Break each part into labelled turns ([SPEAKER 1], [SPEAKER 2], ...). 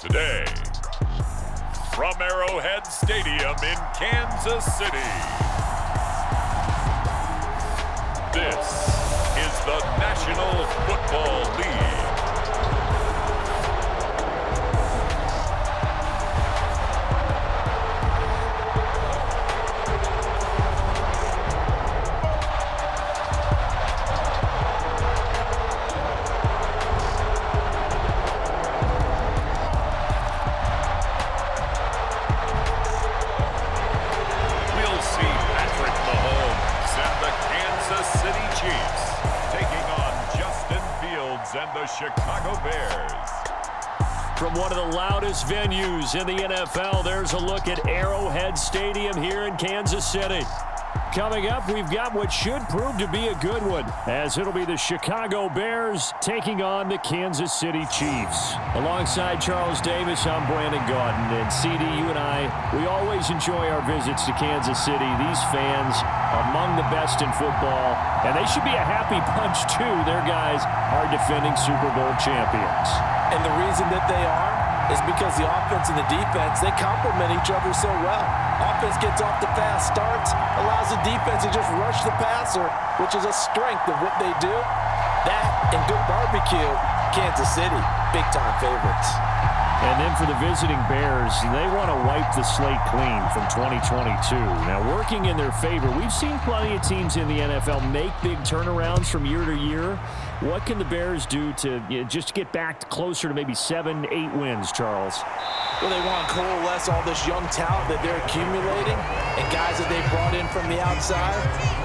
[SPEAKER 1] Today, from Arrowhead Stadium in Kansas City, this is the National Football League. And the Chicago Bears.
[SPEAKER 2] From one of the loudest venues in the NFL, there's a look at Arrowhead Stadium here in Kansas City. Coming up, we've got what should prove to be a good one, as it'll be the Chicago Bears taking on the Kansas City Chiefs. Alongside Charles Davis, I'm Brandon Gaudin. And CD, you and I, we always enjoy our visits to Kansas City. These fans are among the best in football, and they should be a happy bunch, too. Their guys are defending Super Bowl champions.
[SPEAKER 3] And the reason that they are is because the offense and the defense, they complement each other so well. Offense gets off the fast starts, allows the defense to just rush the passer, which is a strength of what they do. That and good barbecue, Kansas City, big-time favorites.
[SPEAKER 2] And then for the visiting Bears, they want to wipe the slate clean from 2022. Now, working in their favor, we've seen plenty of teams in the NFL make big turnarounds from year to year. What can the Bears do to just get back closer to maybe 7-8 wins, Charles?
[SPEAKER 3] Well, they want to coalesce all this young talent that they're accumulating and guys that they brought in from the outside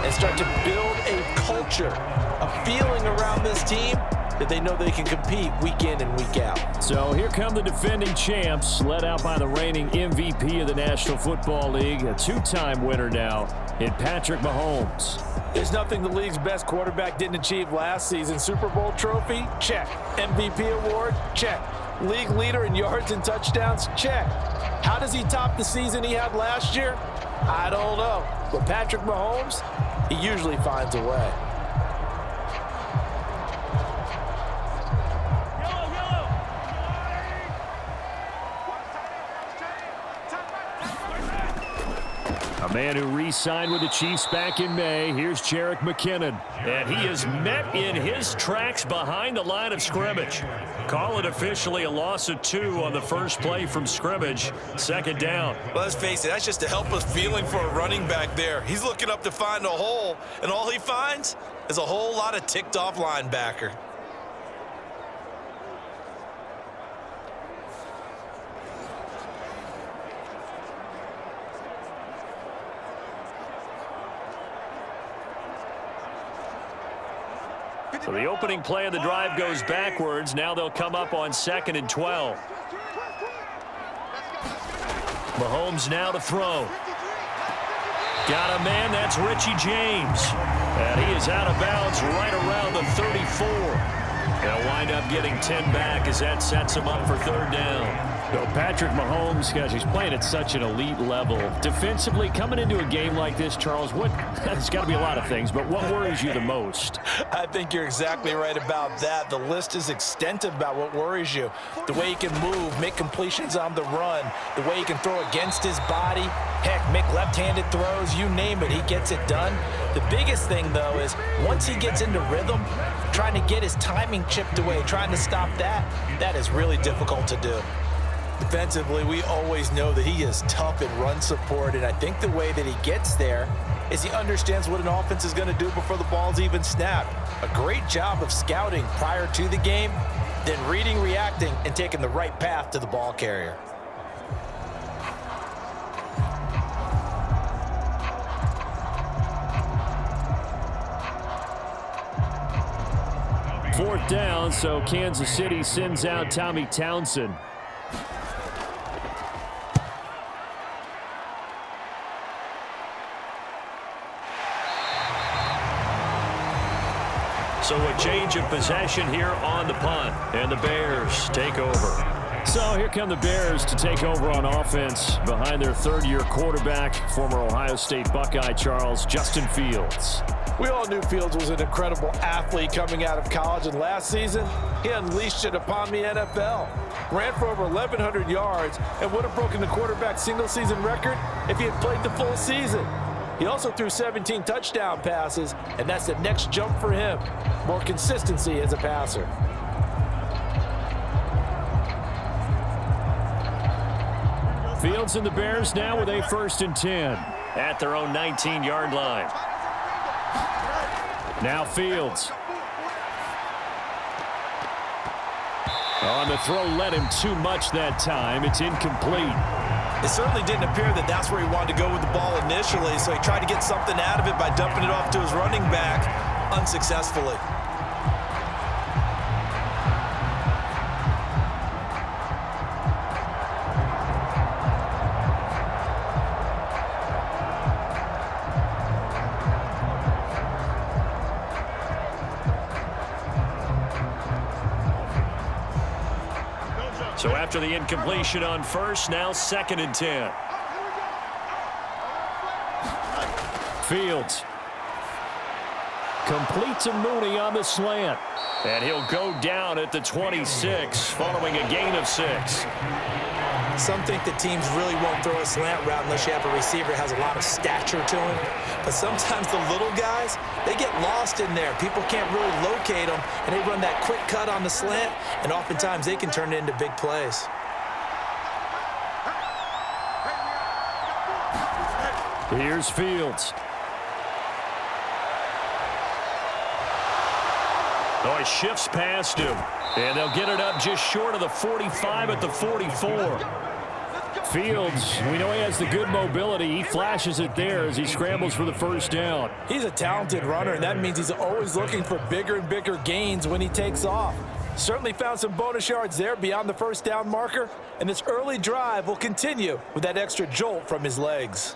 [SPEAKER 3] and start to build a culture, a feeling around this team that they know they can compete week in and week out.
[SPEAKER 2] So here come the defending champs, led out by the reigning MVP of the National Football League, a two-time winner now in Patrick Mahomes.
[SPEAKER 3] There's nothing the league's best quarterback didn't achieve last season. Super Bowl trophy? Check. MVP award? Check. League leader in yards and touchdowns? Check. How does he top the season he had last year? I don't know. But Patrick Mahomes, he usually finds a way.
[SPEAKER 2] A man who re-signed with the Chiefs back in May. Here's Jerick McKinnon. And he is met in his tracks behind the line of scrimmage. Call it officially a loss of 2 on the first play from scrimmage. Second down.
[SPEAKER 4] Well, let's face it, that's just a helpless feeling for a running back there. He's looking up to find a hole, and all he finds is a whole lot of ticked-off linebacker.
[SPEAKER 2] So the opening play of the drive goes backwards. Now they'll come up on 2nd and 12. Mahomes now to throw. Got a man, that's Richie James. And he is out of bounds right around the 34. They'll wind up getting 10 back as that sets him up for third down. So Patrick Mahomes, guys, he's playing at such an elite level. Defensively, coming into a game like this, Charles, it's got to be a lot of things, but what worries you the most?
[SPEAKER 3] I think you're exactly right about that. The list is extensive about what worries you. The way he can move, make completions on the run, the way he can throw against his body, heck, make left-handed throws, you name it, he gets it done. The biggest thing, though, is once he gets into rhythm, trying to get his timing chipped away, trying to stop that is really difficult to do. Defensively, we always know that he is tough in run support, and I think the way that he gets there is he understands what an offense is going to do before the ball's even snapped. A great job of scouting prior to the game, then reading, reacting, and taking the right path to the ball carrier.
[SPEAKER 2] Fourth down, so Kansas City sends out Tommy Townsend. So a change of possession here on the punt. And the Bears take over. So here come the Bears to take over on offense behind their third-year quarterback, former Ohio State Buckeye Justin Fields.
[SPEAKER 3] We all knew Fields was an incredible athlete coming out of college, and last season, he unleashed it upon the NFL. Ran for over 1,100 yards and would have broken the quarterback single-season record if he had played the full season. He also threw 17 touchdown passes, and that's the next jump for him. More consistency as a passer.
[SPEAKER 2] Fields and the Bears now with a 1st and 10 at their own 19-yard line. Now Fields. On the throw, led him too much that time. It's incomplete.
[SPEAKER 4] It certainly didn't appear that that's where he wanted to go with the ball initially, so he tried to get something out of it by dumping it off to his running back unsuccessfully.
[SPEAKER 2] So after the incompletion on 1st, now 2nd and 10. Fields. Complete to Mooney on the slant. And he'll go down at the 26 following a gain of 6.
[SPEAKER 3] Some think that teams really won't throw a slant route unless you have a receiver that has a lot of stature to him. But sometimes the little guys, they get lost in there. People can't really locate them, and they run that quick cut on the slant, and oftentimes they can turn it into big plays.
[SPEAKER 2] Here's Fields. Oh, he shifts past him. And they'll get it up just short of the 45 at the 44. Fields, we know he has the good mobility. He flashes it there as he scrambles for the 1st down.
[SPEAKER 3] He's a talented runner, and that means he's always looking for bigger and bigger gains when he takes off. Certainly found some bonus yards there beyond the 1st down marker, and this early drive will continue with that extra jolt from his legs.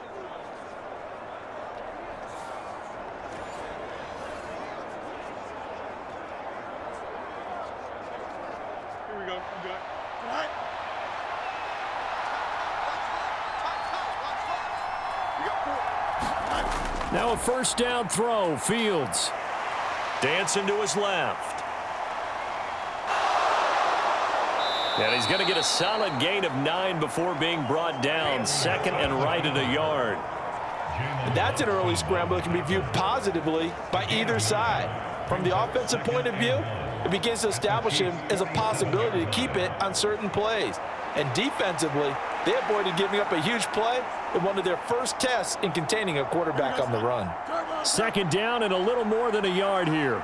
[SPEAKER 2] Now a 1st down throw. Fields dancing to his left. And he's going to get a solid gain of 9 before being brought down. 2nd and right at a yard.
[SPEAKER 3] And that's an early scramble that can be viewed positively by either side. From the offensive point of view, it begins to establish him as a possibility to keep it on certain plays. And defensively, they avoided giving up a huge play in one of their first tests in containing a quarterback on the run.
[SPEAKER 2] 2nd down and a little more than a yard here.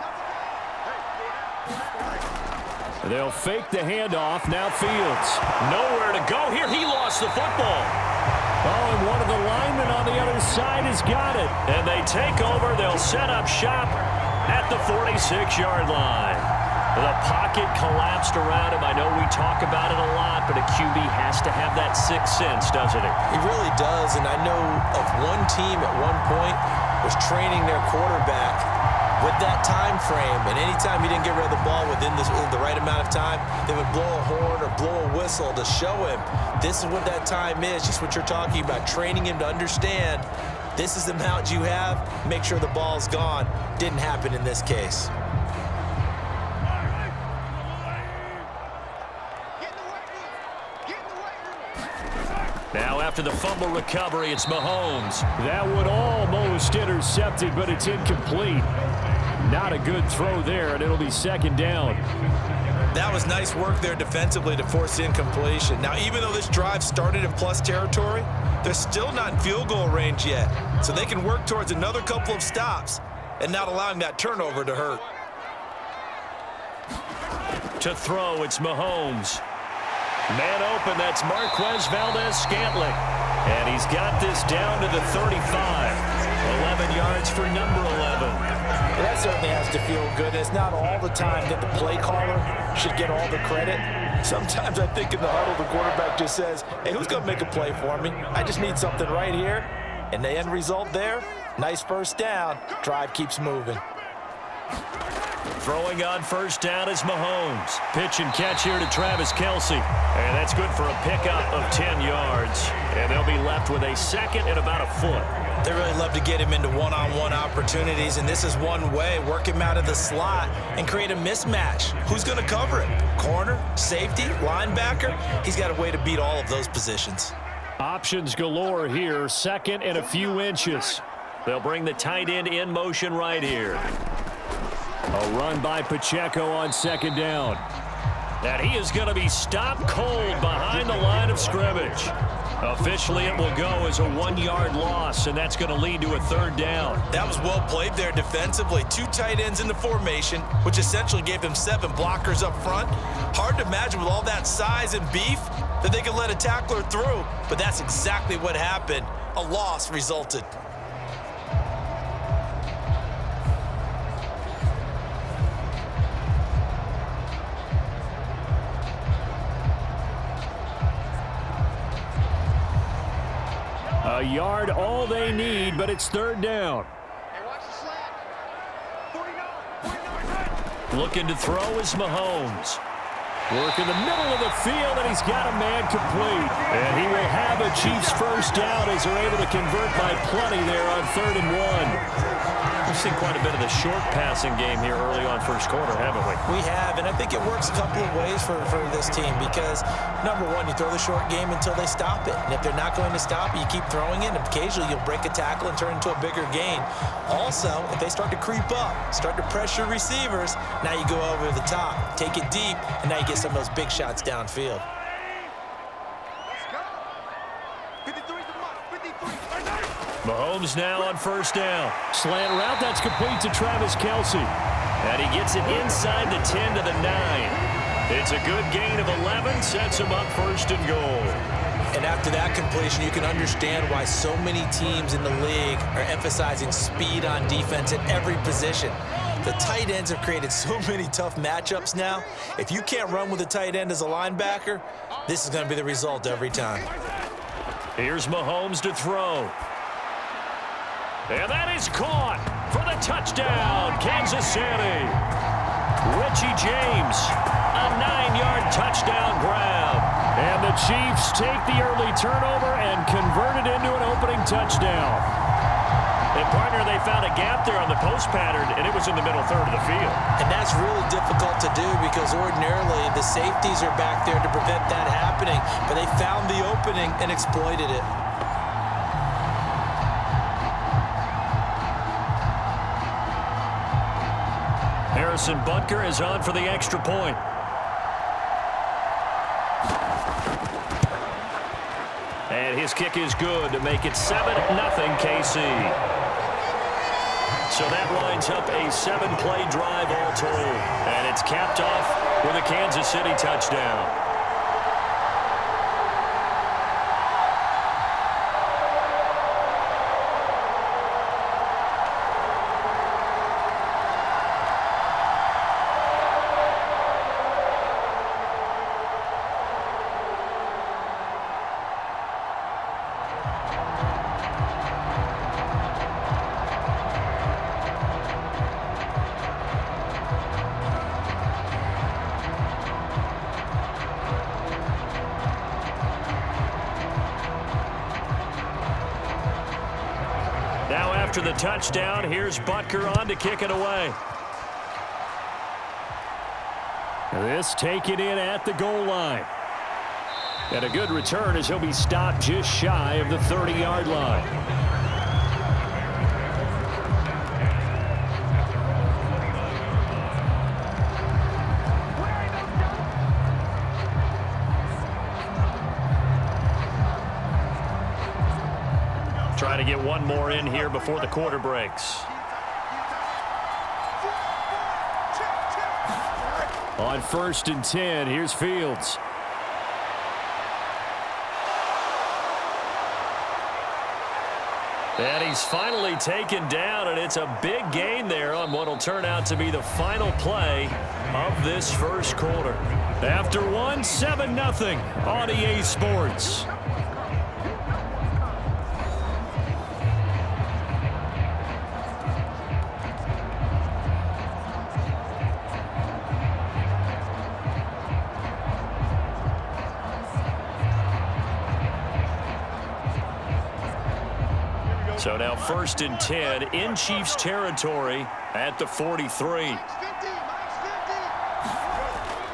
[SPEAKER 2] They'll fake the handoff. Now Fields. Nowhere to go here. He lost the football. Oh, and one of the linemen on the other side has got it. And they take over. They'll set up shop at the 46-yard line. The pocket collapsed around him. I know we talk about it a lot, but a QB has to have that 6th sense, doesn't it?
[SPEAKER 3] He really does, and I know of one team at one point was training their quarterback with that time frame, and anytime he didn't get rid of the ball within the right amount of time, they would blow a horn or blow a whistle to show him this is what that time is, just what you're talking about, training him to understand this is the amount you have, make sure the ball's gone. Didn't happen in this case.
[SPEAKER 2] Now after the fumble recovery, it's Mahomes. That would almost intercepted, but it's incomplete. Not a good throw there, and it'll be 2nd down.
[SPEAKER 4] That was nice work there defensively to force the incompletion. Now, even though this drive started in plus territory, they're still not in field goal range yet. So they can work towards another couple of stops and not allowing that turnover to hurt.
[SPEAKER 2] To throw, it's Mahomes. Man open, that's Marquez Valdez-Scantling. And he's got this down to the 35. 11 yards for number 11.
[SPEAKER 3] Well, that certainly has to feel good. It's not all the time that the play caller should get all the credit. Sometimes I think in the huddle, the quarterback just says, hey, who's going to make a play for me? I just need something right here. And the end result there, nice 1st down. Drive keeps moving.
[SPEAKER 2] Throwing on first down is Mahomes. Pitch and catch here to Travis Kelce. And that's good for a pickup of 10 yards. And they'll be left with a second and about a foot.
[SPEAKER 3] They really love to get him into one-on-one opportunities, and this is one way. Work him out of the slot and create a mismatch. Who's going to cover him? Corner, safety, linebacker? He's got a way to beat all of those positions.
[SPEAKER 2] Options galore here. Second and a few inches. They'll bring the tight end in motion right here. A run by Pacheco on second down. And he is going to be stopped cold behind the line of scrimmage. Officially, it will go as a 1-yard loss, and that's going to lead to a third down.
[SPEAKER 3] That was well played there defensively. 2 tight ends in the formation, which essentially gave them 7 blockers up front. Hard to imagine with all that size and beef that they could let a tackler through, but that's exactly what happened. A loss resulted.
[SPEAKER 2] A yard all they need, but it's third down. Looking to throw is Mahomes. Work in the middle of the field, and he's got a man complete. And he will have a Chiefs first down as they're able to convert by plenty there on 3rd and 1. We've seen quite a bit of the short passing game here early on first quarter, haven't we?
[SPEAKER 3] We have, and I think it works a couple of ways for this team because, number one, you throw the short game until they stop it. And if they're not going to stop it, you keep throwing it, and occasionally you'll break a tackle and turn into a bigger gain. Also, if they start to creep up, start to pressure receivers, now you go over the top, take it deep, and now you get some of those big shots downfield.
[SPEAKER 2] Mahomes now on first down. Slant route, that's complete to Travis Kelce. And he gets it inside the 10 to the 9. It's a good gain of 11, sets him up 1st and goal.
[SPEAKER 3] And after that completion, you can understand why so many teams in the league are emphasizing speed on defense at every position. The tight ends have created so many tough matchups now. If you can't run with a tight end as a linebacker, this is going to be the result every time.
[SPEAKER 2] Here's Mahomes to throw. And that is caught for the touchdown, Kansas City. Richie James, a 9-yard touchdown grab. And the Chiefs take the early turnover and convert it into an opening touchdown. And, partner, they found a gap there on the post pattern, and it was in the middle third of the field.
[SPEAKER 3] And that's really difficult to do because ordinarily the safeties are back there to prevent that happening. But they found the opening and exploited it.
[SPEAKER 2] Harrison Butker is on for the extra point. And his kick is good to make it 7-0 KC. So that lines up a 7-play drive all told. And it's capped off with a Kansas City touchdown. After the touchdown, here's Butker on to kick it away. This taken in at the goal line. And a good return as he'll be stopped just shy of the 30-yard line. Trying to get one more in here before the quarter breaks. On 1st and 10, here's Fields. And he's finally taken down, and it's a big gain there on what will turn out to be the final play of this first quarter. After one, 7-0 on EA Sports. So now 1st and 10 in Chiefs territory at the 43.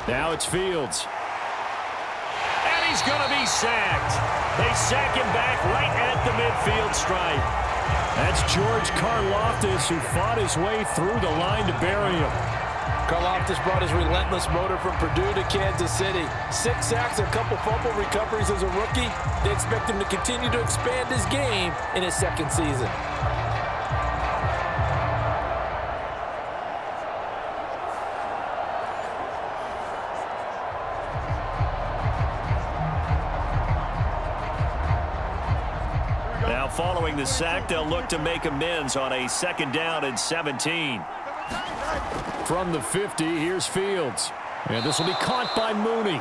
[SPEAKER 2] Now it's Fields. And he's going to be sacked. They sack him back right at the midfield stripe. That's George Karlaftis, who fought his way through the line to bury him.
[SPEAKER 3] Karlaftis brought his relentless motor from Purdue to Kansas City. 6 sacks, a couple fumble recoveries as a rookie. They expect him to continue to expand his game in his 2nd season.
[SPEAKER 2] Now following the sack, they'll look to make amends on a 2nd down and 17. From the 50, here's Fields. And this will be caught by Mooney.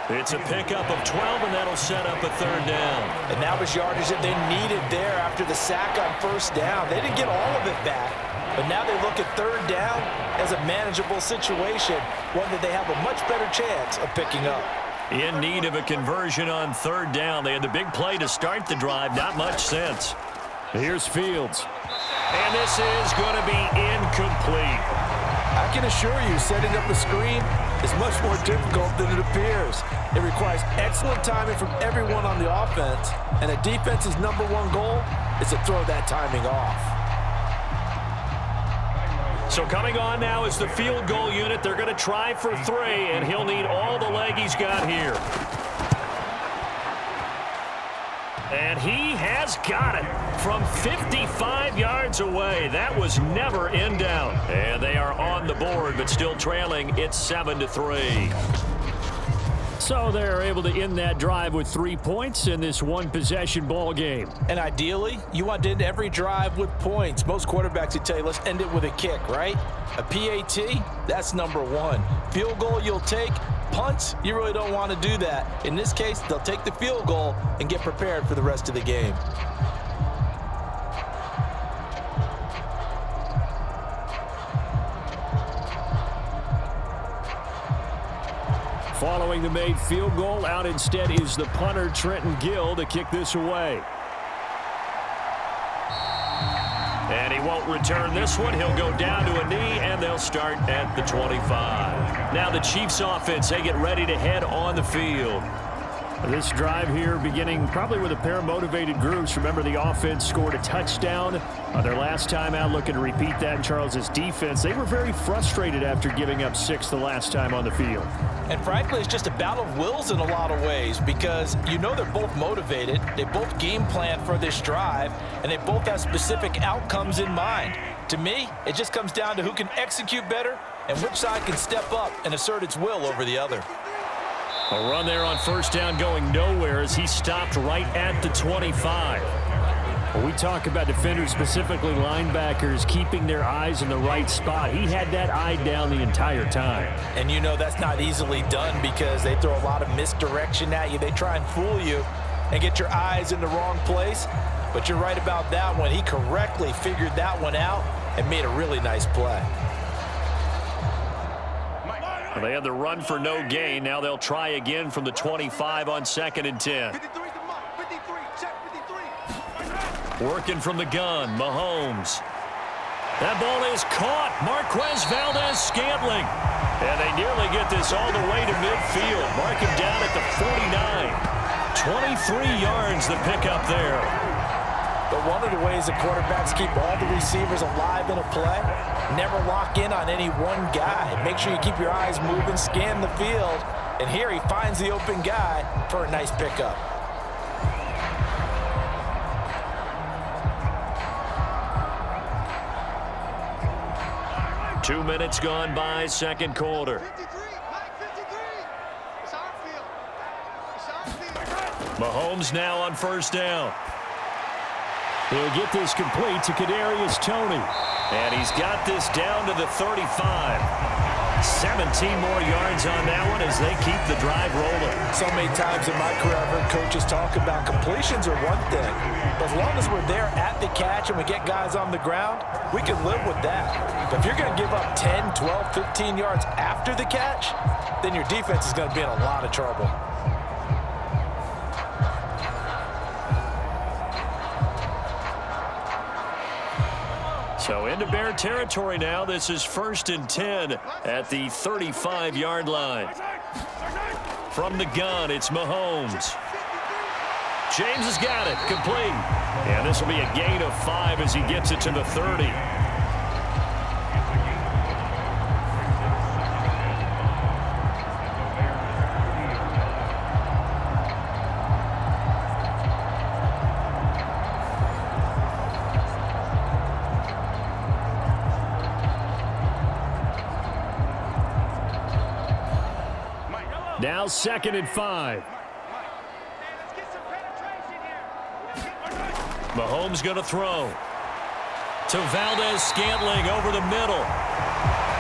[SPEAKER 2] It's a pickup of 12, and that'll set up a 3rd down.
[SPEAKER 3] And that was yardage that they needed there after the sack on 1st down. They didn't get all of it back, but now they look at 3rd down as a manageable situation, one that they have a much better chance of picking up.
[SPEAKER 2] In need of a conversion on 3rd down. They had the big play to start the drive. Not much sense. Here's Fields. And this is going to be incomplete.
[SPEAKER 3] I can assure you, setting up a screen is much more difficult than it appears. It requires excellent timing from everyone on the offense, and a defense's #1 goal is to throw that timing off.
[SPEAKER 2] So coming on now is the field goal unit. They're going to try for 3, and he'll need all the leg he's got here. And he has got it from 55 yards away. That was never in doubt. And they are on the board, but still trailing. It's 7-3. So they're able to end that drive with 3 points in this one-possession ball game.
[SPEAKER 3] And ideally, you want to end every drive with points. Most quarterbacks would tell you, let's end it with a kick, right? A PAT, that's #1. Field goal you'll take. Punts, you really don't want to do that. In this case, they'll take the field goal and get prepared for the rest of the game.
[SPEAKER 2] Following the made field goal, out instead is the punter, Trenton Gill, to kick this away. And he won't return this one. He'll go down to a knee, and they'll start at the 25. Now the Chiefs offense, they get ready to head on the field. This drive here beginning probably with a pair of motivated groups. Remember, the offense scored a touchdown on their last time out. Looking to repeat that in Charles's defense. They were very frustrated after giving up 6 the last time on the field.
[SPEAKER 3] And frankly, it's just a battle of wills in a lot of ways, because you know they're both motivated. They both game plan for this drive, and they both have specific outcomes in mind. To me, it just comes down to who can execute better and which side can step up and assert its will over the other.
[SPEAKER 2] A run there on 1st down going nowhere as he stopped right at the 25. When we talk about defenders, specifically linebackers, keeping their eyes in the right spot, he had that eye down the entire time.
[SPEAKER 3] And you know that's not easily done because they throw a lot of misdirection at you. They try and fool you and get your eyes in the wrong place. But you're right about that one. He correctly figured that one out and made a really nice play.
[SPEAKER 2] Well, they had the run for no gain. Now they'll try again from the 25 on 2nd and 10. Working from the gun, Mahomes. That ball is caught. Marquez Valdez-Scantling. And they nearly get this all the way to midfield. Mark him down at the 49. 23 yards the pickup there.
[SPEAKER 3] But one of the ways that quarterbacks keep all the receivers alive in a play, never lock in on any one guy. Make sure you keep your eyes moving, scan the field, and here he finds the open guy for a nice pickup.
[SPEAKER 2] Two minutes gone by, 2nd quarter. Mahomes now on 1st down. He'll get this complete to Kadarius Toney. And he's got this down to the 35. 17 more yards on that one as they keep the drive rolling.
[SPEAKER 3] So many times in my career, I've heard coaches talk about completions are one thing. But as long as we're there at the catch and we get guys on the ground, we can live with that. But if you're going to give up 10, 12, 15 yards after the catch, then your defense is going to be in a lot of trouble.
[SPEAKER 2] So into Bear territory now. This is 1st and 10 at the 35-yard line. From the gun, it's Mahomes. James has got it, complete. And this will be a gain of 5 as he gets it to the 30. Now 2nd and 5. Mahomes going to throw. To Valdez-Scantling over the middle.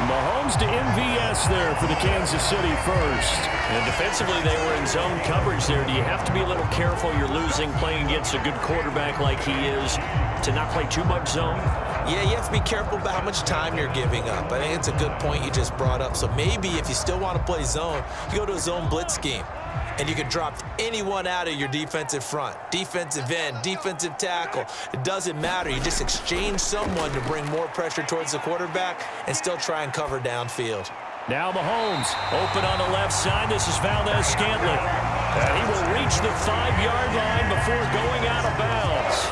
[SPEAKER 2] Mahomes to MVS there for the Kansas City first. And defensively, they were in zone coverage there. Do you have to be a little careful? You're losing playing against a good quarterback like he is to not play too much zone?
[SPEAKER 4] Yeah, you have to be careful about how much time you're giving up. I think it's a good point you just brought up. So maybe if you still want to play zone, you go to a zone blitz scheme. And you can drop anyone out of your defensive front. Defensive end, defensive tackle. It doesn't matter. You just exchange someone to bring more pressure towards the quarterback and still try and cover downfield.
[SPEAKER 2] Now Mahomes open on the left side. This is Valdez-Scantling. And he will reach the 5-yard line before going out of bounds.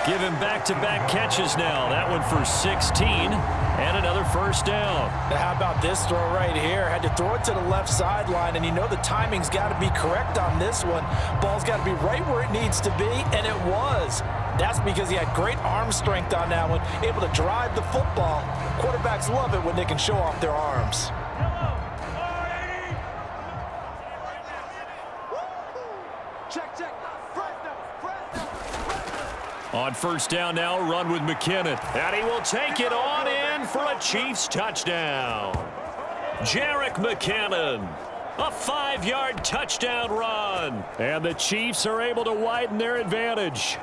[SPEAKER 2] Give him back-to-back catches now. That one for 16 and another first down.
[SPEAKER 3] Now how about this throw right here? Had to throw it to the left sideline, and you know the timing's got to be correct on this one. Ball's got to be right where it needs to be, and it was. That's because he had great arm strength on that one, able to drive the football. Quarterbacks love it when they can show off their arms.
[SPEAKER 2] On first down now, run with McKinnon. And he will take it on in for a Chiefs touchdown. Jerick McKinnon. A 5-yard touchdown run. And the Chiefs are able to widen their advantage.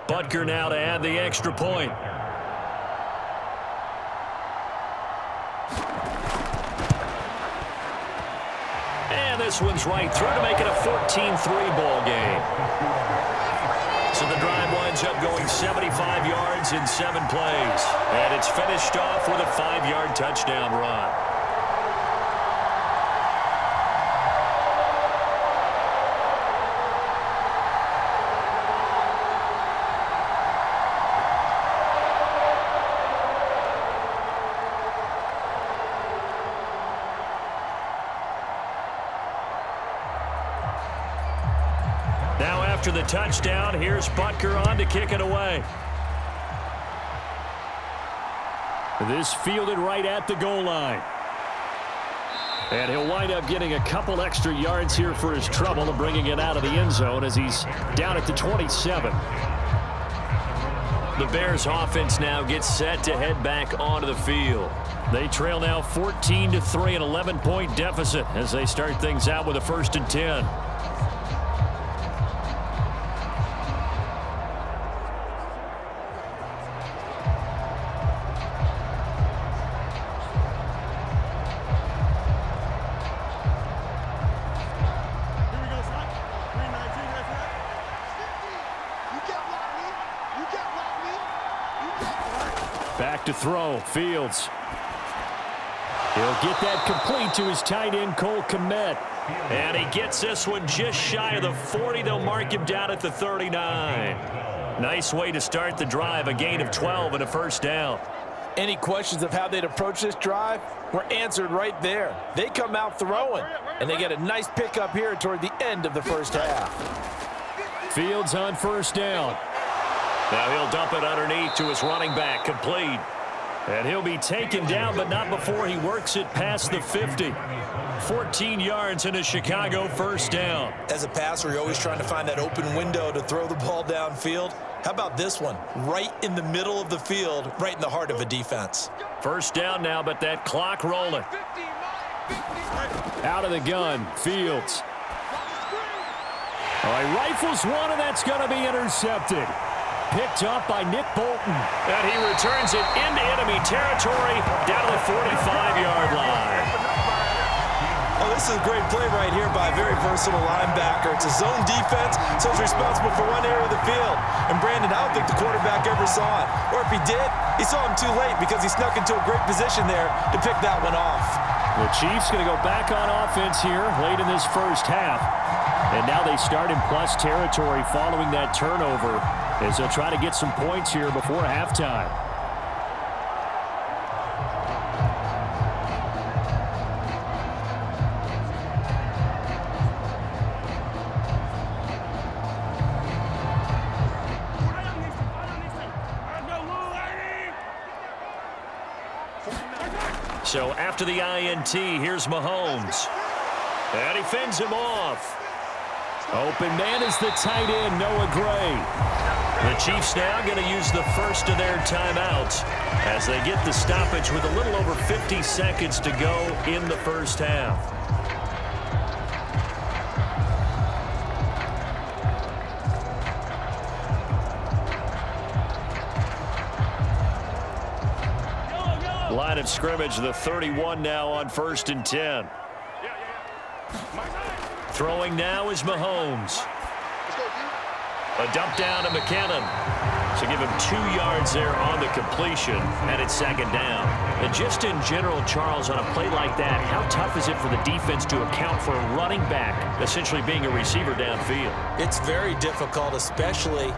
[SPEAKER 2] Butker now to add the extra point. And this one's right through to make it a 14-3 ball game. So the drive winds up going 75 yards in 7 plays. And it's finished off with a 5-yard touchdown run. After the touchdown, here's Butker on to kick it away. This fielded right at the goal line. And he'll wind up getting a couple extra yards here for his trouble and bringing it out of the end zone as he's down at the 27. The Bears offense now gets set to head back onto the field. They trail now 14-3, an 11-point deficit as they start things out with a 1st and 10. To throw, Fields. He'll get that complete to his tight end, Cole Kmet. And he gets this one just shy of the 40. They'll mark him down at the 39. Nice way to start the drive, a gain of 12 and a first down.
[SPEAKER 3] Any questions of how they'd approach this drive were answered right there. They come out throwing, and they get a nice pickup here toward the end of the first half.
[SPEAKER 2] Fields on first down. Now he'll dump it underneath to his running back, complete. And he'll be taken down, but not before he works it past the 50. 14 yards and a Chicago first down.
[SPEAKER 4] As a passer, you're always trying to find that open window to throw the ball downfield. How about this one? Right in the middle of the field, right in the heart of a defense.
[SPEAKER 2] First down now, but that clock rolling. Out of the gun, Fields. All right, rifles one, and that's going to be intercepted. Picked up by Nick Bolton. And he returns it into enemy territory down to the 45-yard line.
[SPEAKER 4] Oh, this is a great play right here by a very versatile linebacker. It's a zone defense, so he's responsible for one area of the field. And Brandon, I don't think the quarterback ever saw it. Or if he did, he saw him too late because he snuck into a great position there to pick that one off.
[SPEAKER 2] The Chiefs going to go back on offense here late in this first half. And now they start in plus territory following that turnover as they'll try to get some points here before halftime. So after the INT, here's Mahomes. And he fends him off. Open man is the tight end, Noah Gray. The Chiefs now going to use the first of their timeouts as they get the stoppage with a little over 50 seconds to go in the first half. Line of scrimmage, the 31 now on 1st and 10. Throwing now is Mahomes. A dump down to McKinnon. So give him 2 yards there on the completion, and it's 2nd down. And just in general, Charles, on a play like that, how tough is it for the defense to account for a running back essentially being a receiver downfield?
[SPEAKER 3] It's very difficult, especially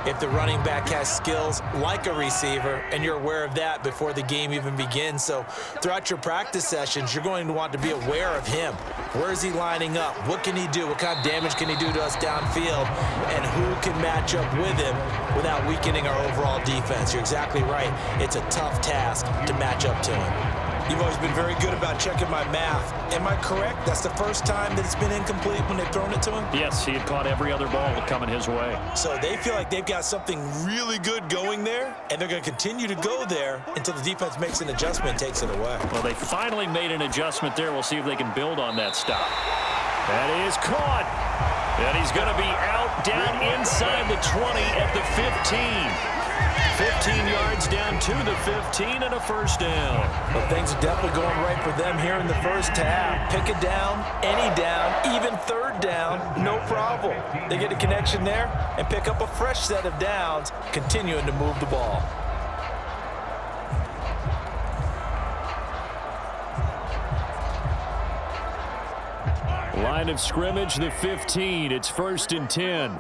[SPEAKER 3] if the running back has skills like a receiver, and you're aware of that before the game even begins. So throughout your practice sessions, you're going to want to be aware of him. Where is he lining up? What can he do? What kind of damage can he do to us downfield? And who can match up with him without weakening our overall defense? You're exactly right. It's a tough task to match up to him. You've always been very good about checking my math. Am I correct? That's the first time that it's been incomplete when they've thrown it to him?
[SPEAKER 2] Yes, he had caught every other ball coming his way.
[SPEAKER 3] So they feel like they've got something really good going there, and they're going to continue to go there until the defense makes an adjustment and takes it away.
[SPEAKER 2] Well, they finally made an adjustment there. We'll see if they can build on that stop. That is caught. And he's going to be out down inside the 20 at the 15. 15 yards down to the 15 and a first down.
[SPEAKER 3] Well, things are definitely going right for them here in the first half. Pick it down, any down, even 3rd down, no problem. They get a connection there and pick up a fresh set of downs, continuing to move the ball.
[SPEAKER 2] Line of scrimmage, the 15. It's 1st and 10.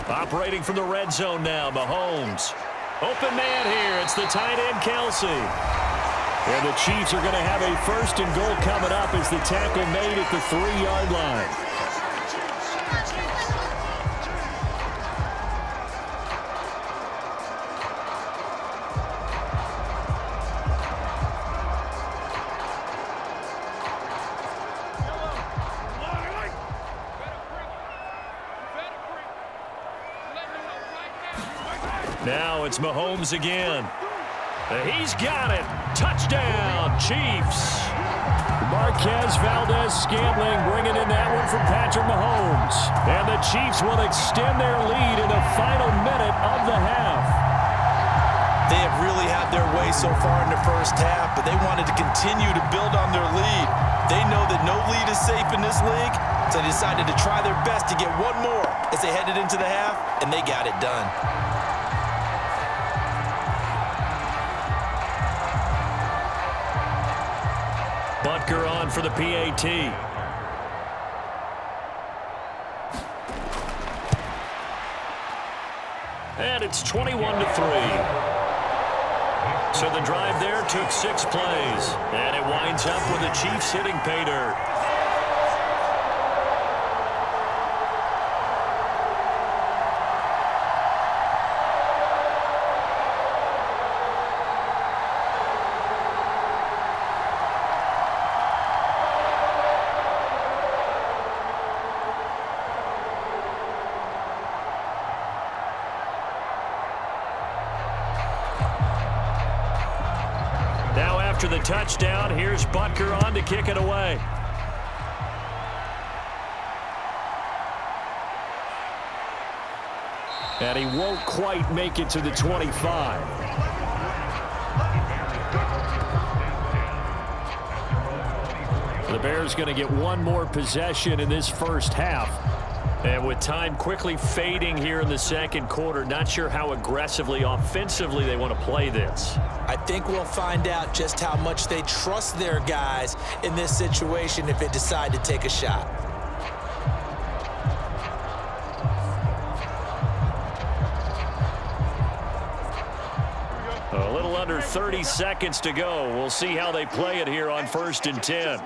[SPEAKER 2] Operating from the red zone now, Mahomes. Open man here. It's the tight end, Kelce. And the Chiefs are going to have a 1st and goal coming up as the tackle made at the 3-yard line. Now it's Mahomes again. He's got it. Touchdown, Chiefs. Marquez Valdez-Scantling bringing in that one from Patrick Mahomes. And the Chiefs will extend their lead in the final minute of the half.
[SPEAKER 3] They have really had their way so far in the first half, but they wanted to continue to build on their lead. They know that no lead is safe in this league, so they decided to try their best to get one more as they headed into the half, and they got it done.
[SPEAKER 2] Butker on for the PAT. And it's 21-3. So the drive there took 6 plays. And it winds up with the Chiefs hitting pay dirt. after the touchdown. Here's Butker on to kick it away. And he won't quite make it to the 25. The Bears going to get one more possession in this first half. And with time quickly fading here in the second quarter, not sure how aggressively, offensively they want to play this.
[SPEAKER 3] I think we'll find out just how much they trust their guys in this situation if they decide to take a shot.
[SPEAKER 2] A little under 30 seconds to go. We'll see how they play it here on 1st and 10.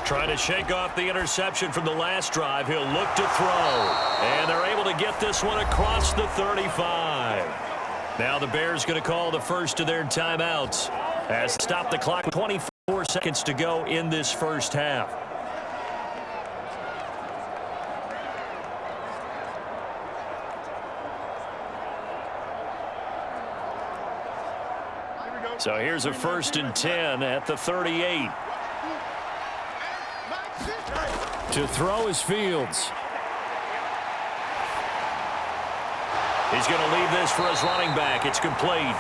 [SPEAKER 2] Trying to shake off the interception from the last drive. He'll look to throw. And they're able to get this one across the 35. Now the Bears going to call the first of their timeouts. As stop the clock, 24 seconds to go in this first half. So here's a 1st and 10 at the 38. To throw is Fields. He's going to leave this for his running back. It's complete.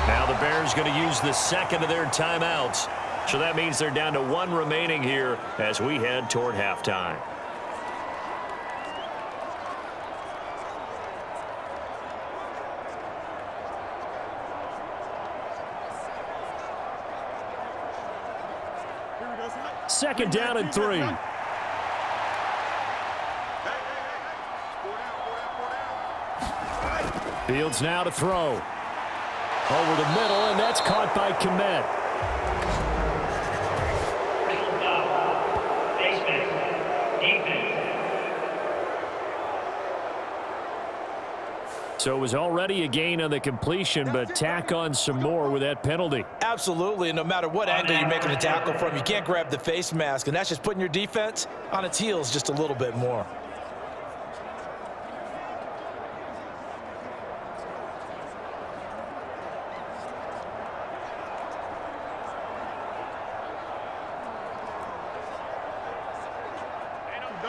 [SPEAKER 2] Now the Bears going to use the second of their timeouts. So that means they're down to one remaining here as we head toward halftime. Second down and 3. Fields now to throw. Over the middle, and that's caught by Komet. So it was already a gain on the completion, but tack on some more with that penalty.
[SPEAKER 3] Absolutely, and no matter what angle you're making a tackle from, you can't grab the face mask, and that's just putting your defense on its heels just a little bit more.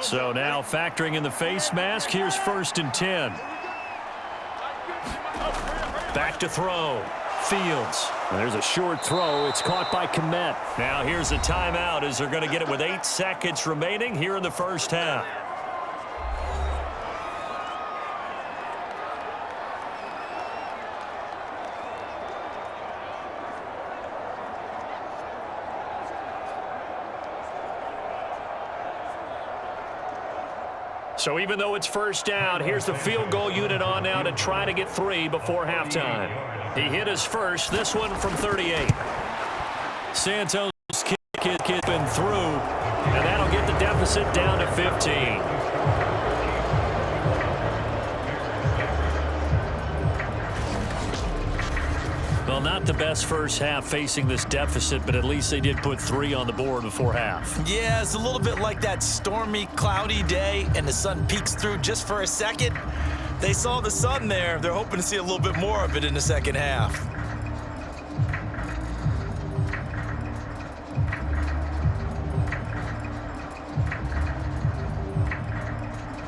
[SPEAKER 2] So now factoring in the face mask, here's 1st and 10. Back to throw. Fields. And there's a short throw. It's caught by Komet. Now here's a timeout as they're going to get it with 8 seconds remaining here in the first half. So even though it's first down, here's the field goal unit on now to try to get 3 before halftime. He hit his first, this one from 38. Santos' kick has been through, and that'll get the deficit down to 15. Well, not the best first half facing this deficit, but at least they did put 3 on the board before half.
[SPEAKER 3] Yeah, it's a little bit like that stormy, cloudy day, and the sun peeks through just for a second. They saw the sun there. They're hoping to see a little bit more of it in the second half.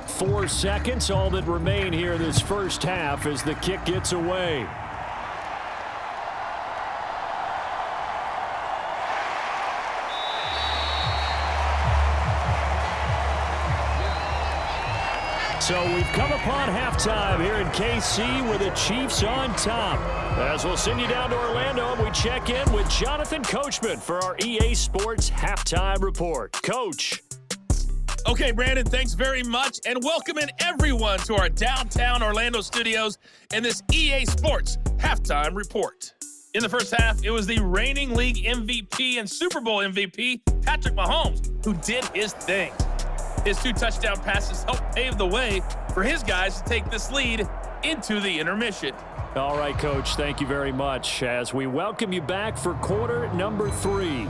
[SPEAKER 2] Four seconds, all that remain here this first half as the kick gets away. So we've come upon halftime here in KC with the Chiefs on top. As we'll send you down to Orlando and we check in with Jonathan Coachman for our EA Sports Halftime Report. Coach.
[SPEAKER 5] Okay, Brandon, thanks very much, and welcome in everyone to our downtown Orlando studios and this EA Sports Halftime Report. In the first half, it was the reigning league MVP and Super Bowl MVP, Patrick Mahomes, who did his thing. His 2 touchdown passes helped pave the way for his guys to take this lead into the intermission.
[SPEAKER 2] All right, Coach, thank you very much as we welcome you back for quarter number 3.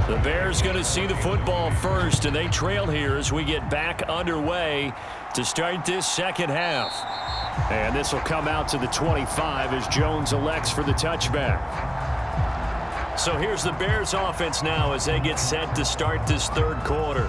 [SPEAKER 2] The Bears going to see the football first, and they trail here as we get back underway to start this second half. And this will come out to the 25 as Jones elects for the touchback. So here's the Bears offense now as they get set to start this third quarter.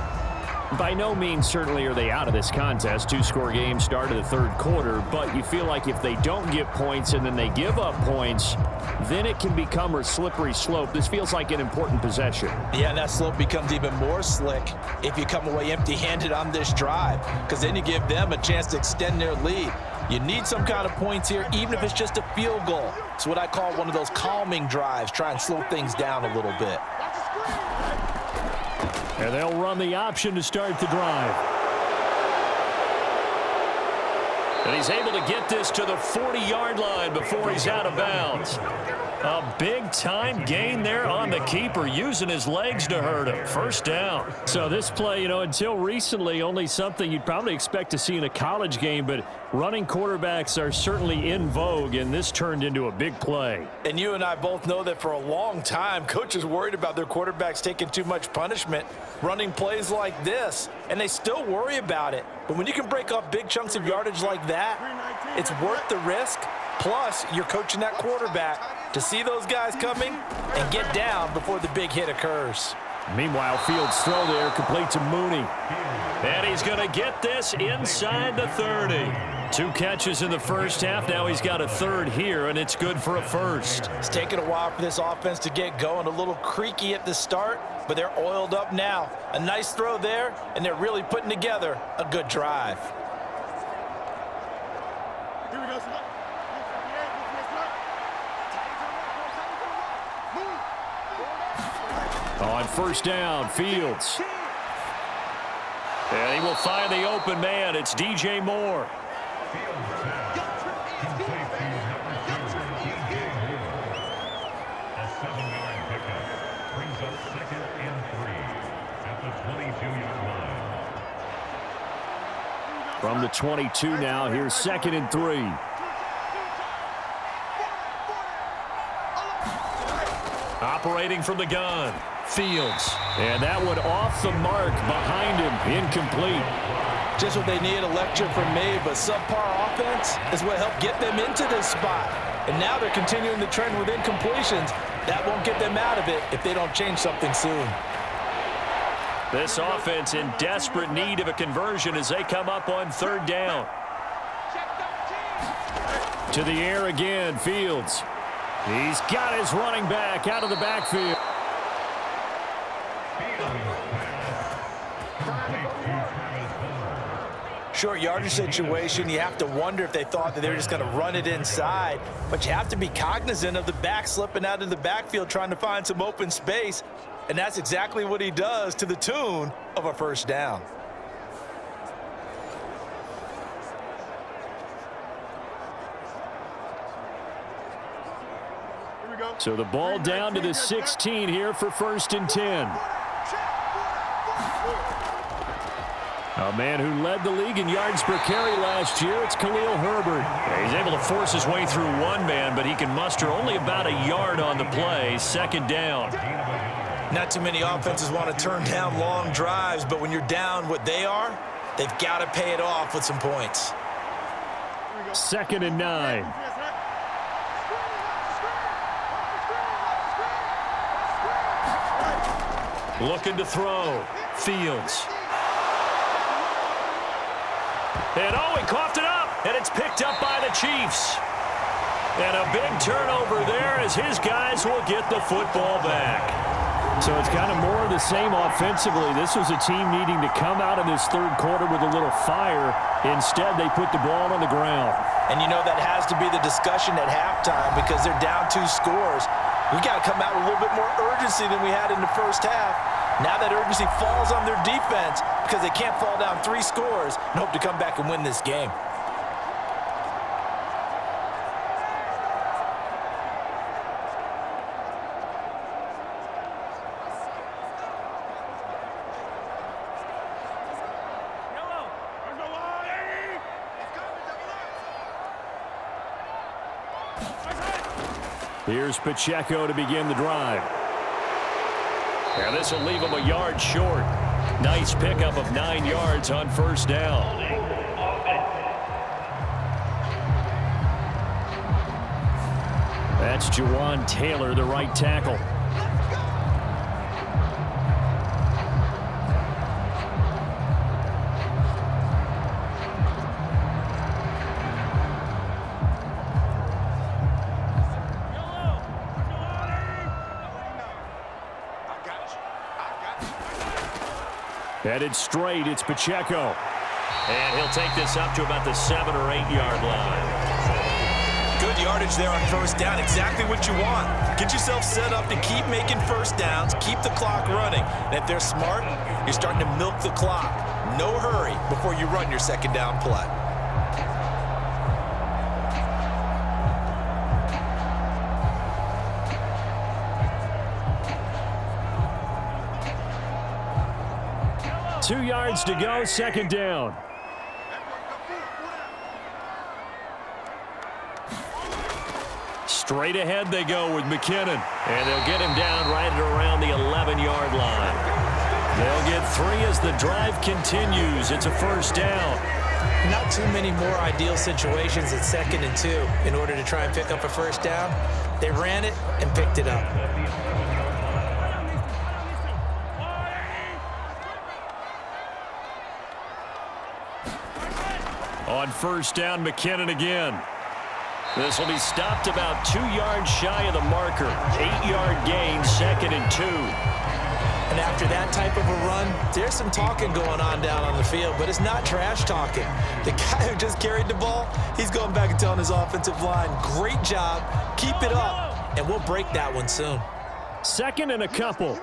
[SPEAKER 2] By no means certainly are they out of this contest. Two-score game start of the third quarter, but you feel like if they don't get points and then they give up points, then it can become a slippery slope. This feels like an important possession.
[SPEAKER 3] Yeah, and that slope becomes even more slick if you come away empty-handed on this drive, because then you give them a chance to extend their lead. You need some kind of points here, even if it's just a field goal. It's what I call one of those calming drives. Try and slow things down a little bit.
[SPEAKER 2] And they'll run the option to start the drive. And he's able to get this to the 40-yard line before he's out of bounds. A big-time gain there on the keeper, using his legs to hurt him. First down. So this play, until recently, only something you'd probably expect to see in a college game, but running quarterbacks are certainly in vogue, and this turned into a big play.
[SPEAKER 3] And you and I both know that for a long time, coaches worried about their quarterbacks taking too much punishment, running plays like this, and they still worry about it. But when you can break up big chunks of yardage like that, it's worth the risk. Plus, you're coaching that quarterback to see those guys coming and get down before the big hit occurs.
[SPEAKER 2] Meanwhile, Fields' throw there complete to Mooney. And he's going to get this inside the 30. 2 catches in the first half. Now he's got a third here, and it's good for a first.
[SPEAKER 3] It's taken a while for this offense to get going. A little creaky at the start, but they're oiled up now. A nice throw there, and they're really putting together a good drive.
[SPEAKER 6] Here we go, son.
[SPEAKER 2] On first down, Fields. And he will find the open man. It's DJ Moore.
[SPEAKER 1] A 7-yard pickup brings up 2nd and 3 at the 22-yard line.
[SPEAKER 2] From the 22 now, here's 2nd and 3. Operating from the gun, Fields. And that one off the mark behind him, incomplete.
[SPEAKER 3] Just what they need, a lecture from me, but subpar offense is what helped get them into this spot. And now they're continuing the trend with incompletions. That won't get them out of it if they don't change something soon.
[SPEAKER 2] This offense in desperate need of a conversion as they come up on third down. To the air again, Fields. He's got his running back out of the backfield.
[SPEAKER 3] Short yardage situation, you have to wonder if they thought that they were just going to run it inside. But you have to be cognizant of the back slipping out of the backfield trying to find some open space. And that's exactly what he does, to the tune of a first down.
[SPEAKER 2] So the ball down to the 16 here for 1st and 10. A man who led the league in yards per carry last year, it's Khalil Herbert. He's able to force his way through one man, but he can muster only about a yard on the play. 2nd down.
[SPEAKER 3] Not too many offenses want to turn down long drives, but when you're down what they are, they've got to pay it off with some points.
[SPEAKER 2] 2nd and 9. Looking to throw. Fields. And he coughed it up, and it's picked up by the Chiefs. And a big turnover there as his guys will get the football back. So it's kind of more of the same offensively. This was a team needing to come out in this third quarter with a little fire. Instead, they put the ball on the ground.
[SPEAKER 3] And that has to be the discussion at halftime because they're down 2 scores. We got to come out with a little bit more urgency than we had in the first half. Now that urgency falls on their defense because they can't fall down 3 scores and hope to come back and win this game.
[SPEAKER 2] Here's Pacheco to begin the drive. And this will leave him a yard short. Nice pickup of 9 yards on first down. That's Jawan Taylor, the right tackle. Headed straight, it's Pacheco. And he'll take this up to about the 7 or 8 yard line.
[SPEAKER 4] Good yardage there on first down. Exactly what you want. Get yourself set up to keep making first downs, keep the clock running. And if they're smart, you're starting to milk the clock. No hurry before you run your second down play.
[SPEAKER 2] Two yards to go, second down. Straight ahead they go with McKinnon. And they'll get him down right at around the 11-yard line. They'll get 3 as the drive continues. It's a first down.
[SPEAKER 3] Not too many more ideal situations at 2nd and 2 in order to try and pick up a first down. They ran it and picked it up.
[SPEAKER 2] On first down, McKinnon again. This will be stopped about 2 yards shy of the marker. 8-yard gain, 2nd and 2.
[SPEAKER 3] And after that type of a run, there's some talking going on down on the field, but it's not trash talking. The guy who just carried the ball, he's going back and telling his offensive line, great job, keep it up, and we'll break that one soon.
[SPEAKER 2] 2nd and a couple.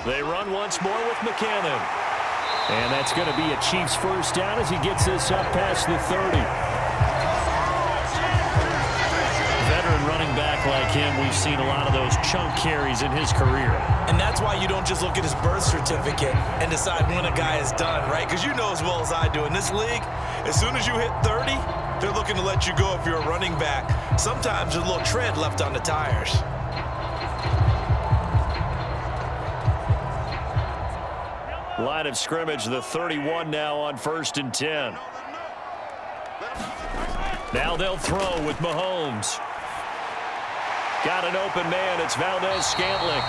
[SPEAKER 2] They run once more with McKinnon. And that's going to be a Chiefs first down as he gets this up past the 30. Veteran running back like him, we've seen a lot of those chunk carries in his career.
[SPEAKER 3] And that's why you don't just look at his birth certificate and decide when a guy is done, right? Because you know as well as I do, in this league, as soon as you hit 30, they're looking to let you go if you're a running back. Sometimes there's a little tread left on the tires.
[SPEAKER 2] Line of scrimmage, the 31 now on 1st and 10. Now they'll throw with Mahomes. Got an open man. It's Valdez-Scantling.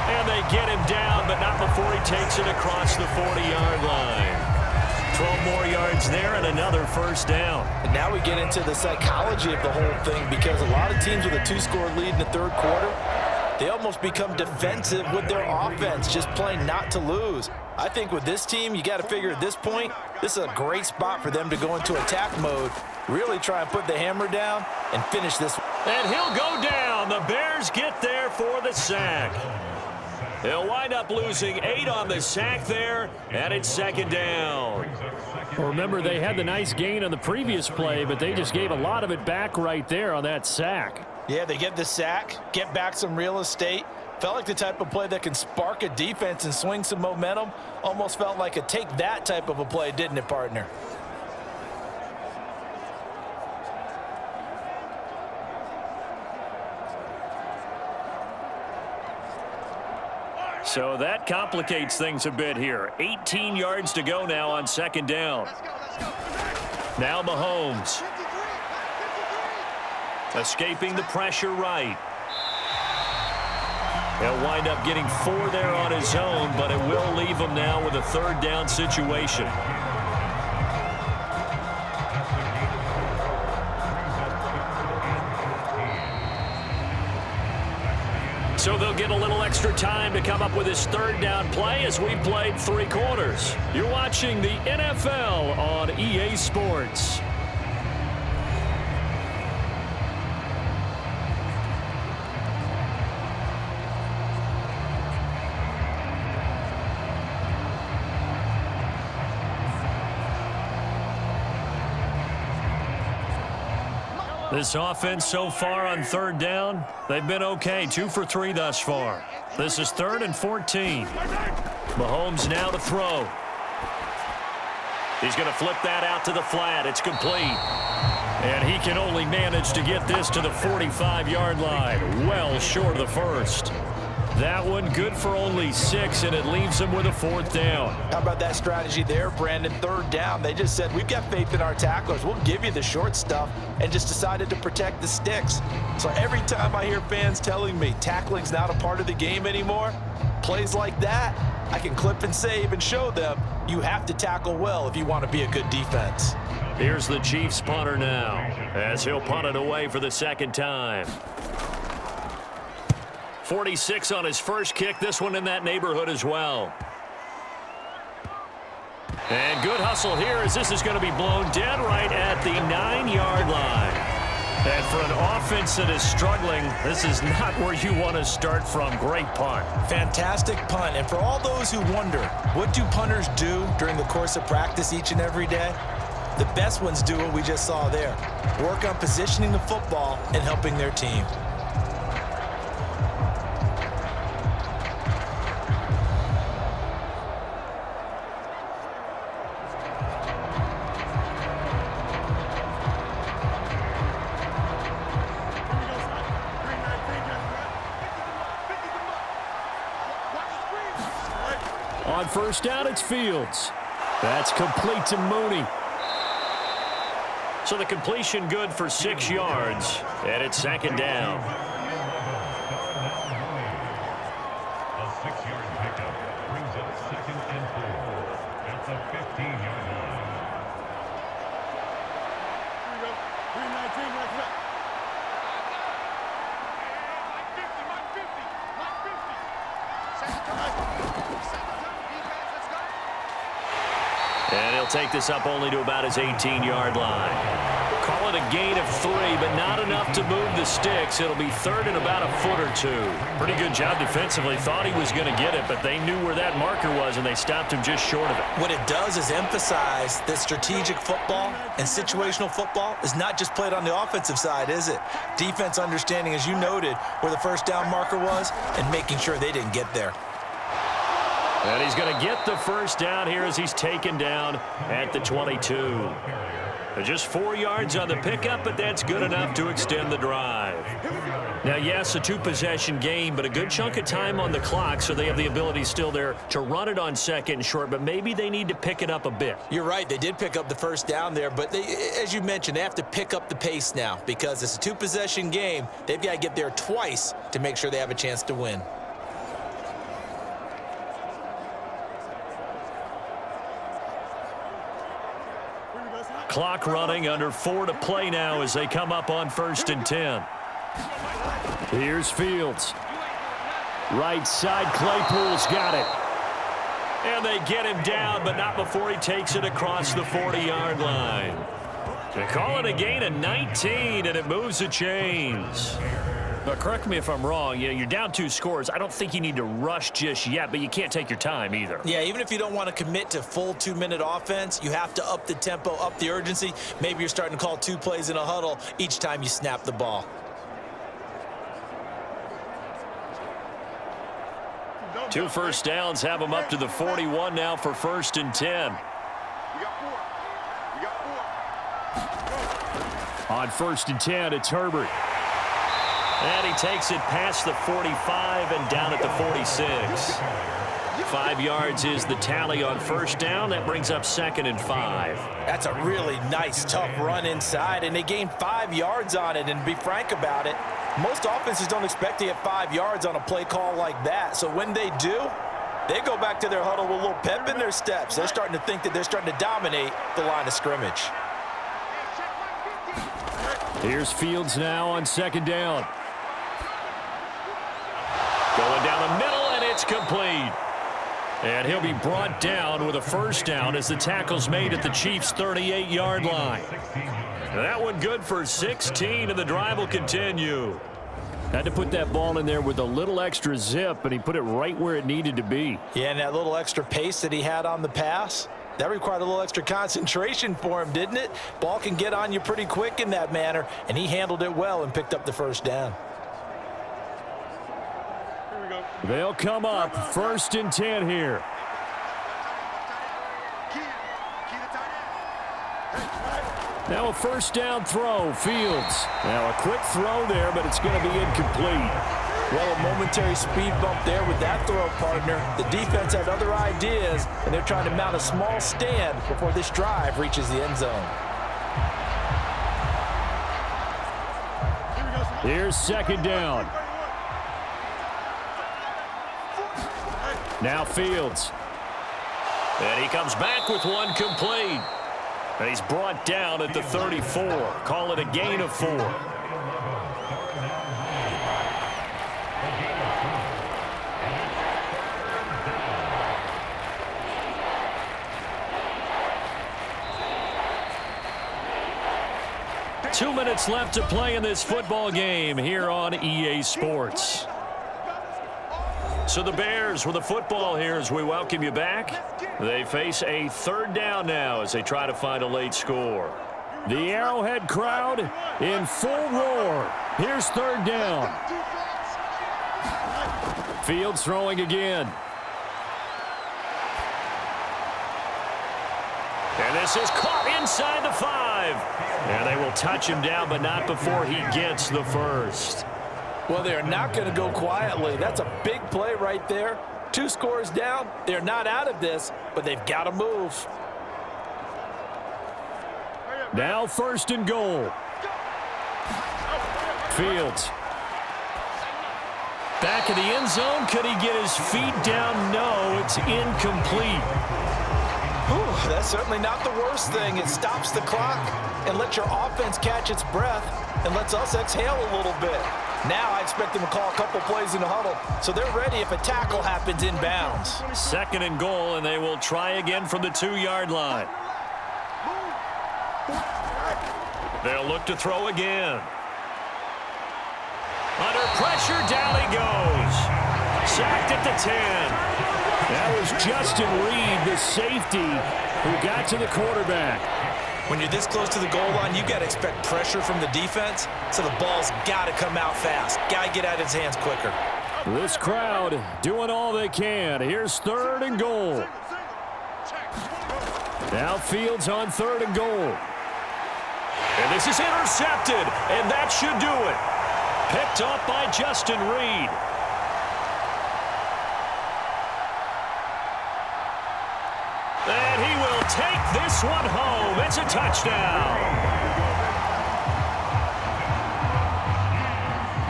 [SPEAKER 2] And they get him down, but not before he takes it across the 40-yard line. 12 more yards there and another first down.
[SPEAKER 3] And now we get into the psychology of the whole thing, because a lot of teams with a 2-score lead in the third quarter, they almost become defensive with their offense, just playing not to lose. I think with this team, you got to figure at this point, this is a great spot for them to go into attack mode, really try and put the hammer down and finish this.
[SPEAKER 2] And he'll go down. The Bears get there for the sack. They'll wind up losing 8 on the sack there, and it's 2nd down. Well, remember, they had the nice gain on the previous play, but they just gave a lot of it back right there on that sack.
[SPEAKER 3] Yeah, they get the sack, get back some real estate. Felt like the type of play that can spark a defense and swing some momentum. Almost felt like a take that type of a play, didn't it, partner?
[SPEAKER 2] So that complicates things a bit here. 18 yards to go now on 2nd down. Now Mahomes. Escaping the pressure right. He'll wind up getting 4 there on his own, but it will leave him now with a 3rd down situation. So they'll get a little extra time to come up with his 3rd down play as we played 3 quarters. You're watching the NFL on EA Sports. This offense so far on 3rd down, they've been okay. 2 for 3 thus far. This is 3rd and 14. Mahomes now to throw. He's going to flip that out to the flat. It's complete. And he can only manage to get this to the 45-yard line, well short of the first. That one good for only 6, and it leaves him with a 4th down.
[SPEAKER 3] How about that strategy there, Brandon? 3rd down. They just said, we've got faith in our tacklers. We'll give you the short stuff, and just decided to protect the sticks. So every time I hear fans telling me tackling's not a part of the game anymore, plays like that, I can clip and save and show them you have to tackle well if you want to be a good defense.
[SPEAKER 2] Here's the Chiefs punter now, as he'll punt it away for the 2nd time. 46 on his first kick, this one in that neighborhood as well. And good hustle here as this is going to be blown dead right at the 9-yard line. And for an offense that is struggling, this is not where you want to start from. Great punt.
[SPEAKER 3] Fantastic punt. And for all those who wonder, what do punters do during the course of practice each and every day? The best ones do what we just saw there. Work on positioning the football and helping their team.
[SPEAKER 2] On 1st down, it's Fields. That's complete to Mooney. So the completion good for 6 yards, and it's 2nd down.
[SPEAKER 1] A 6-yard pickup brings up 2nd and 4 at the 15-yard line.
[SPEAKER 6] Here we go. 319, right back. Mike 50. Second time. Defense, let's go.
[SPEAKER 2] And he'll take this up only to about his 18-yard line. Call it a gain of 3, but not enough to move the sticks. It'll be 3rd and about a foot or 2. Pretty good job defensively. Thought he was going to get it, but they knew where that marker was, and they stopped him just short of it.
[SPEAKER 3] What it does is emphasize that strategic football and situational football is not just played on the offensive side, is it? Defense understanding, as you noted, where the 1st down marker was and making sure they didn't get there.
[SPEAKER 2] And he's going to get the 1st down here as he's taken down at the 22. Just 4 yards on the pickup, but that's good enough to extend the drive. Now, yes, a 2-possession game, but a good chunk of time on the clock, so they have the ability still there to run it on 2nd and short, but maybe they need to pick it up a bit.
[SPEAKER 3] You're right. They did pick up the 1st down there, but they, as you mentioned, they have to pick up the pace now because it's a 2-possession game. They've got to get there twice to make sure they have a chance to win.
[SPEAKER 2] Clock running, under 4 to play now as they come up on 1st and 10. Here's Fields. Right side, Claypool's got it. And they get him down, but not before he takes it across the 40-yard line. They call it a gain of 19, and it moves the chains. Now, correct me if I'm wrong. You're down 2 scores. I don't think you need to rush just yet, but you can't take your time either.
[SPEAKER 3] Yeah, even if you don't want to commit to full 2-minute offense, you have to up the tempo, up the urgency. Maybe you're starting to call 2 plays in a huddle each time you snap the ball.
[SPEAKER 2] Two 1st downs have them up to the 41 now for 1st and 10. On 1st and 10, it's Herbert. And he takes it past the 45 and down at the 46. 5 yards is the tally on 1st down. That brings up 2nd and 5.
[SPEAKER 3] That's a really nice, tough run inside, and they gained 5 yards on it. And to be frank about it, most offenses don't expect to get 5 yards on a play call like that. So when they do, they go back to their huddle with a little pep in their steps. They're starting to think that they're starting to dominate the line of scrimmage.
[SPEAKER 2] Here's Fields now on 2nd down. Going down the middle, and it's complete. And he'll be brought down with a 1st down as the tackle's made at the Chiefs' 38-yard line. That one good for 16, and the drive will continue. Had to put that ball in there with a little extra zip, and he put it right where it needed to be.
[SPEAKER 3] Yeah, and that little extra pace that he had on the pass, that required a little extra concentration for him, didn't it? Ball can get on you pretty quick in that manner, and he handled it well and picked up the 1st down.
[SPEAKER 2] They'll come up 1st and 10 here. Now a first down throw, Fields. Now a quick throw there, but it's going to be incomplete.
[SPEAKER 3] Well, a momentary speed bump there with that throw, partner. The defense had other ideas, and they're trying to mount a small stand before this drive reaches the end zone.
[SPEAKER 2] Here's second down. Now Fields. And he comes back with one complete. And he's brought down at the 34. Call it a gain of 4. Two minutes left to play in this football game here on EA Sports. So the Bears with the football here as we welcome you back. They face a third down now as they try to find a late score. The Arrowhead crowd in full roar. Here's third down. Fields throwing again. And this is caught inside the 5. And they will touch him down, but not before he gets the first.
[SPEAKER 3] Well, they're not going to go quietly. That's a big play right there. 2 scores down. They're not out of this, but they've got to move.
[SPEAKER 2] Now first and goal. Fields. Back in the end zone. Could he get his feet down? No, it's incomplete.
[SPEAKER 3] Whew, that's certainly not the worst thing. It stops the clock and lets your offense catch its breath and lets us exhale a little bit. Now I expect them to call a couple plays in the huddle, so they're ready if a tackle happens inbounds.
[SPEAKER 2] Second and goal, and they will try again from the 2-yard line. They'll look to throw again. Under pressure, down he goes. Sacked at the 10. That was Justin Reed, the safety, who got to the quarterback.
[SPEAKER 3] When you're this close to the goal line, you got to expect pressure from the defense, so the ball's got to come out fast. Got to get out of his hands quicker.
[SPEAKER 2] This crowd doing all they can. Here's third and goal. Now Fields on third and goal. And this is intercepted, and that should do it. Picked up by Justin Reed. And he will take this one home. It's a touchdown.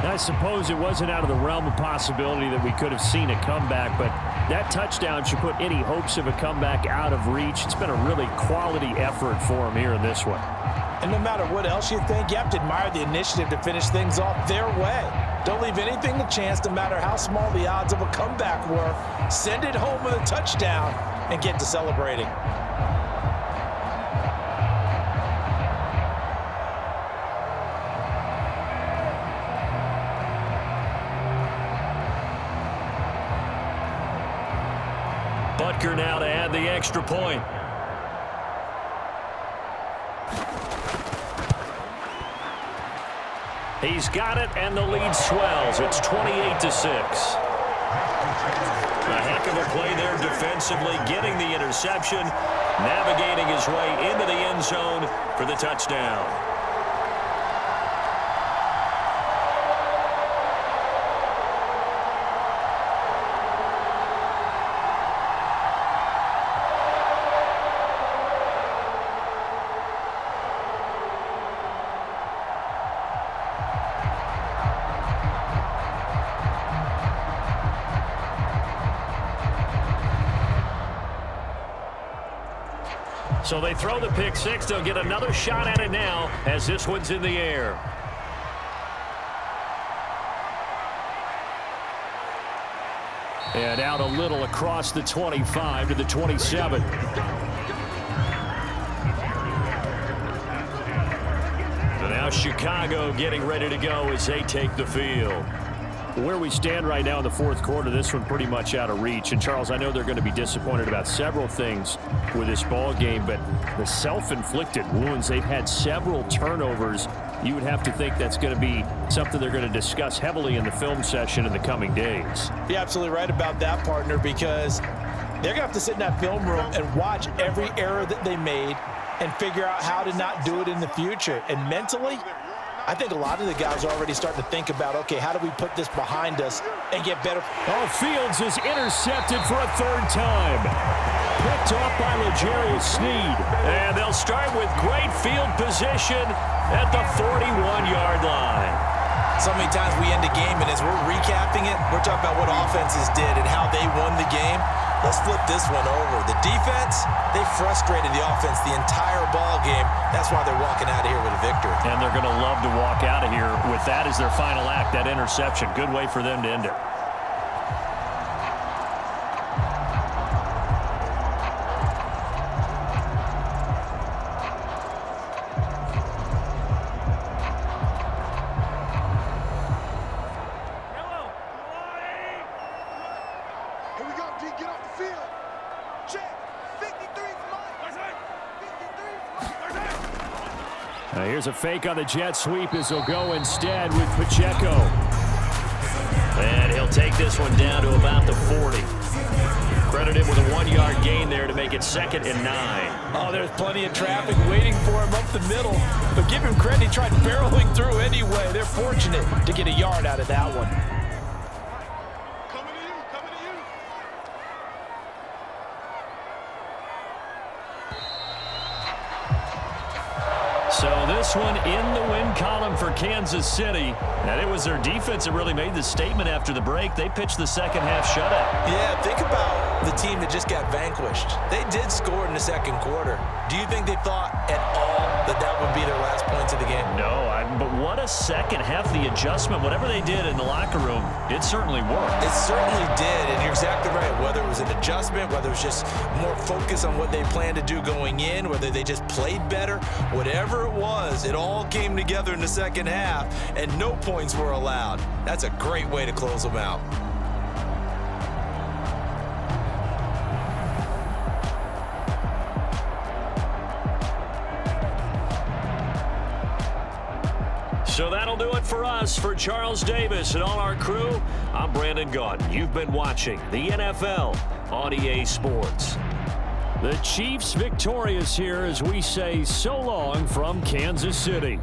[SPEAKER 2] I suppose it wasn't out of the realm of possibility that we could have seen a comeback, but that touchdown should put any hopes of a comeback out of reach. It's been a really quality effort for him here in this one.
[SPEAKER 3] And no matter what else you think, you have to admire the initiative to finish things off their way. Don't leave anything to chance, no matter how small the odds of a comeback were. Send it home with a touchdown and get to celebrating.
[SPEAKER 2] Butker now to add the extra point. He's got it, and the lead swells. It's 28-6. A heck of a play there defensively, getting the interception, navigating his way into the end zone for the touchdown. So they throw the pick six. They'll get another shot at it now as this one's in the air. And out a little across the 25 to the 27. And now Chicago getting ready to go as they take the field. Where we stand right now in the fourth quarter, this one pretty much out of reach. And, Charles, I know they're going to be disappointed about several things with this ball game, but the self-inflicted wounds, they've had several turnovers. You would have to think that's going to be something they're going to discuss heavily in the film session in the coming days.
[SPEAKER 3] You're absolutely right about that, partner, because they're going to have to sit in that film room and watch every error that they made, and figure out how to not do it in the future. And mentally, I think a lot of the guys are already starting to think about, okay, how do we put this behind us and get better?
[SPEAKER 2] Oh, Fields is intercepted for a third time. Picked off by L'Jarius Sneed. And they'll start with great field position at the 41-yard line.
[SPEAKER 3] So many times we end a game, and as we're recapping it, we're talking about what offenses did and how they won the game. Let's flip this one over. The defense, they frustrated the offense the entire ball game. That's why they're walking out of here with a victory.
[SPEAKER 2] And they're going to love to walk out of here with that as their final act, that interception. Good way for them to end it.
[SPEAKER 6] Here we go, D. Get off the field. Check. 53's mine. 53's mine.
[SPEAKER 2] Now here's a fake on the jet sweep as he'll go instead with Pacheco. And he'll take this one down to about the 40. Credit him with a 1-yard gain there to make it 2nd and 9.
[SPEAKER 3] Oh, there's plenty of traffic waiting for him up the middle. But give him credit, he tried barreling through anyway. They're fortunate to get a yard out of that one.
[SPEAKER 6] Coming to you, coming to you.
[SPEAKER 2] So this one in the win column for Kansas City. And it was their defense that really made the statement after the break. They pitched the second half shutout.
[SPEAKER 3] Yeah, think about the team that just got vanquished. They did score in the second quarter. Do you think they thought at all that that would be their last points of the game?
[SPEAKER 2] No, but what a second half. The adjustment, whatever they did in the locker room, it certainly worked.
[SPEAKER 3] It certainly did, and you're exactly right. Whether it was an adjustment, whether it was just more focus on what they planned to do going in, whether they just played better, whatever it was, it all came together in the second half, and no points were allowed. That's a great way to close them out.
[SPEAKER 2] So that'll do it for us. For Charles Davis and all our crew, I'm Brandon Gaudin. You've been watching the NFL on EA Sports. The Chiefs victorious here as we say so long from Kansas City.